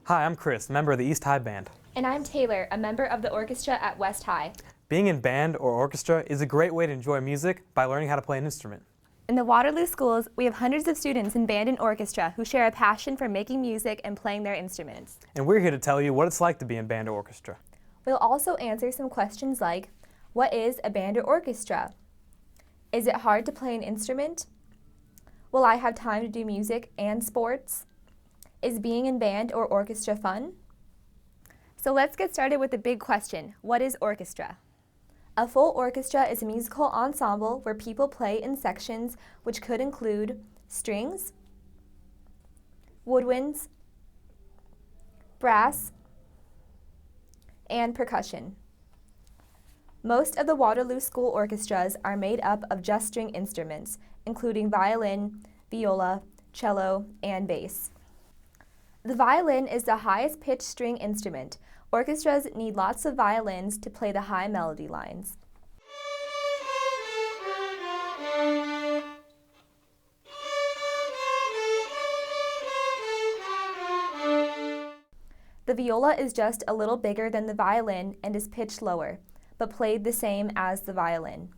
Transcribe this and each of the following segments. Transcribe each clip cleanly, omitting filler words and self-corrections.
Hi, I'm Chris, member of the East High Band. And I'm Taylor, a member of the orchestra at West High. Being in band or orchestra is a great way to enjoy music by learning how to play an instrument. In the Waterloo Schools, we have hundreds of students in band and orchestra who share a passion for making music and playing their instruments. And we're here to tell you what it's like to be in band or orchestra. We'll also answer some questions like, what is a band or orchestra? Is it hard to play an instrument? Will I have time to do music and sports? Is being in band or orchestra fun? So let's get started with the big question, what is orchestra? A full orchestra is a musical ensemble where people play in sections which could include strings, woodwinds, brass, and percussion. Most of the Waterloo School orchestras are made up of just string instruments, including violin, viola, cello, and bass. The violin is the highest pitched string instrument. Orchestras need lots of violins to play the high melody lines. The viola is just a little bigger than the violin and is pitched lower, but played the same as the violin.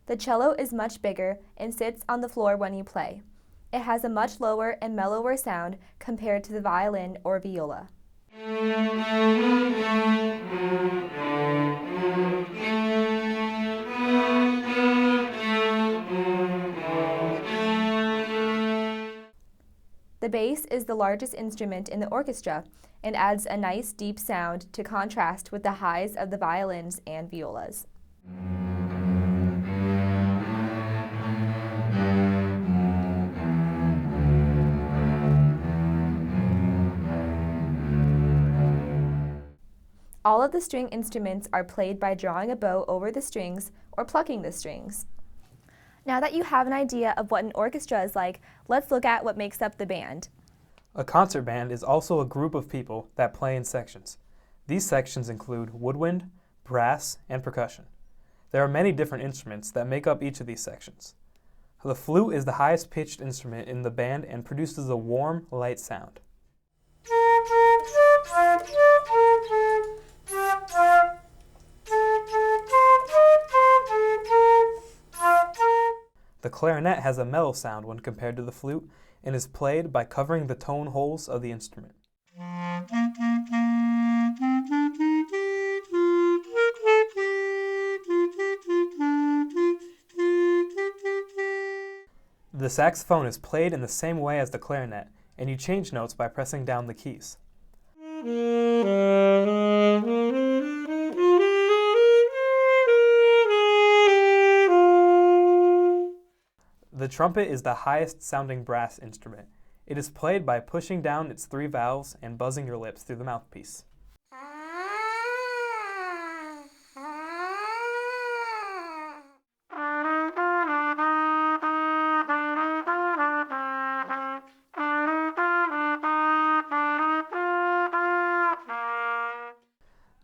The cello is much bigger and sits on the floor when you play. It has a much lower and mellower sound compared to the violin or viola. The bass is the largest instrument in the orchestra and adds a nice deep sound to contrast with the highs of the violins and violas. All of the string instruments are played by drawing a bow over the strings or plucking the strings. Now that you have an idea of what an orchestra is like, let's look at what makes up the band. A concert band is also a group of people that play in sections. These sections include woodwind, brass, and percussion. There are many different instruments that make up each of these sections. The flute is the highest pitched instrument in the band and produces a warm, light sound. The clarinet has a mellow sound when compared to the flute and is played by covering the tone holes of the instrument. The saxophone is played in the same way as the clarinet, and you change notes by pressing down the keys. The trumpet is the highest sounding brass instrument. It is played by pushing down its 3 valves and buzzing your lips through the mouthpiece.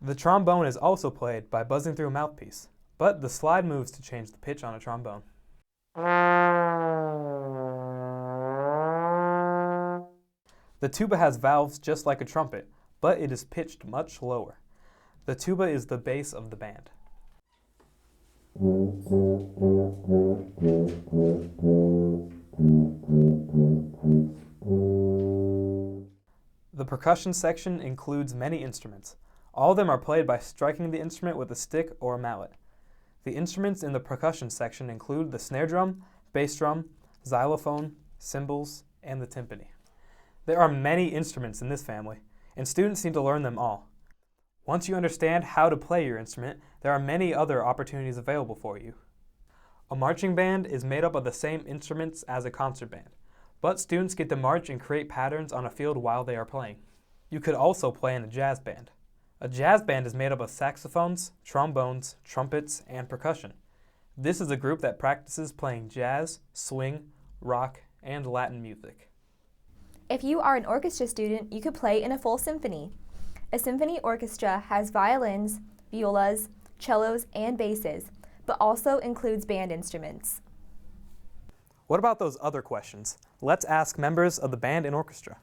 The trombone is also played by buzzing through a mouthpiece, but the slide moves to change the pitch on a trombone. The tuba has valves just like a trumpet, but it is pitched much lower. The tuba is the bass of the band. The percussion section includes many instruments. All of them are played by striking the instrument with a stick or a mallet. The instruments in the percussion section include the snare drum, bass drum, xylophone, cymbals, and the timpani. There are many instruments in this family, and students need to learn them all. Once you understand how to play your instrument, there are many other opportunities available for you. A marching band is made up of the same instruments as a concert band, but students get to march and create patterns on a field while they are playing. You could also play in a jazz band. A jazz band is made up of saxophones, trombones, trumpets, and percussion. This is a group that practices playing jazz, swing, rock, and Latin music. If you are an orchestra student, you could play in a full symphony. A symphony orchestra has violins, violas, cellos, and basses, but also includes band instruments. What about those other questions? Let's ask members of the band and orchestra.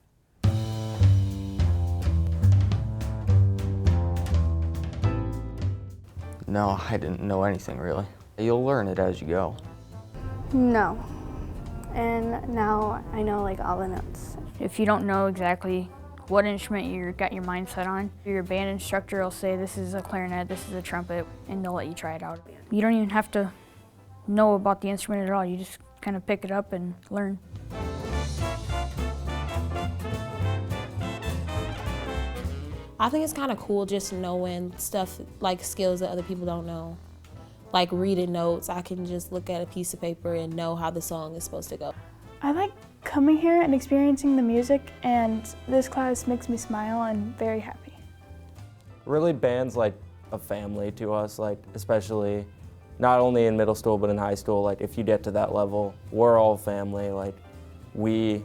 No, I didn't know anything really. You'll learn it as you go. No. And now I know like all the notes. If you don't know exactly what instrument you've got your mind set on, your band instructor will say this is a clarinet, this is a trumpet, and they'll let you try it out. You don't even have to know about the instrument at all. You just kind of pick it up and learn. I think it's kind of cool just knowing stuff like skills that other people don't know. Like reading notes, I can just look at a piece of paper and know how the song is supposed to go. I like coming here and experiencing the music, and this class makes me smile and very happy. Really, band's like a family to us, like especially not only in middle school but in high school. Like if you get to that level, we're all family. Like we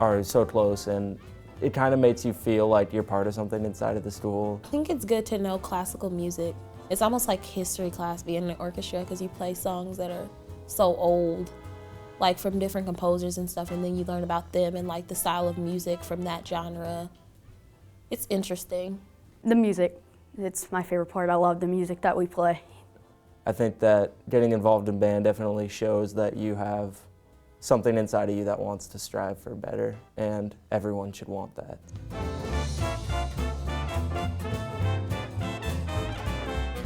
are so close, and it kind of makes you feel like you're part of something inside of the school. I think it's good to know classical music. It's almost like history class being in an orchestra because you play songs that are so old, like from different composers and stuff, and then you learn about them and like the style of music from that genre. It's interesting. The music, it's my favorite part. I love the music that we play. I think that getting involved in band definitely shows that you have something inside of you that wants to strive for better, and everyone should want that.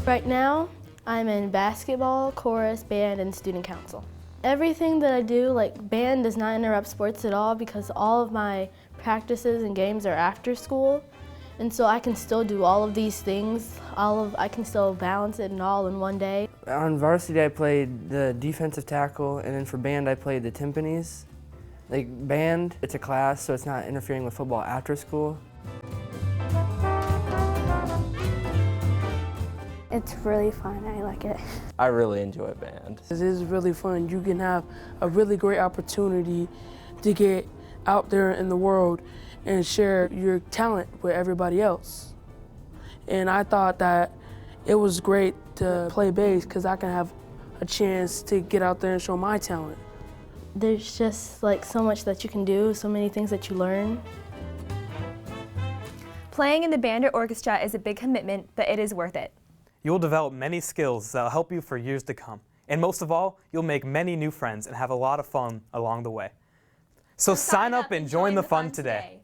Right now, I'm in basketball, chorus, band, and student council. Everything that I do, like band, does not interrupt sports at all because all of my practices and games are after school. And so I can still do all of these things. I can still balance it and all in one day. On varsity, I played the defensive tackle, and then for band, I played the timpanis. Like band, it's a class, so it's not interfering with football after school. It's really fun, I like it. I really enjoy band. It is really fun. You can have a really great opportunity to get out there in the world and share your talent with everybody else. And I thought that it was great to play bass because I can have a chance to get out there and show my talent. There's just like so much that you can do, so many things that you learn. Playing in the band or orchestra is a big commitment, but it is worth it. You will develop many skills that will help you for years to come. And most of all, you'll make many new friends and have a lot of fun along the way. So sign up and join the fun today.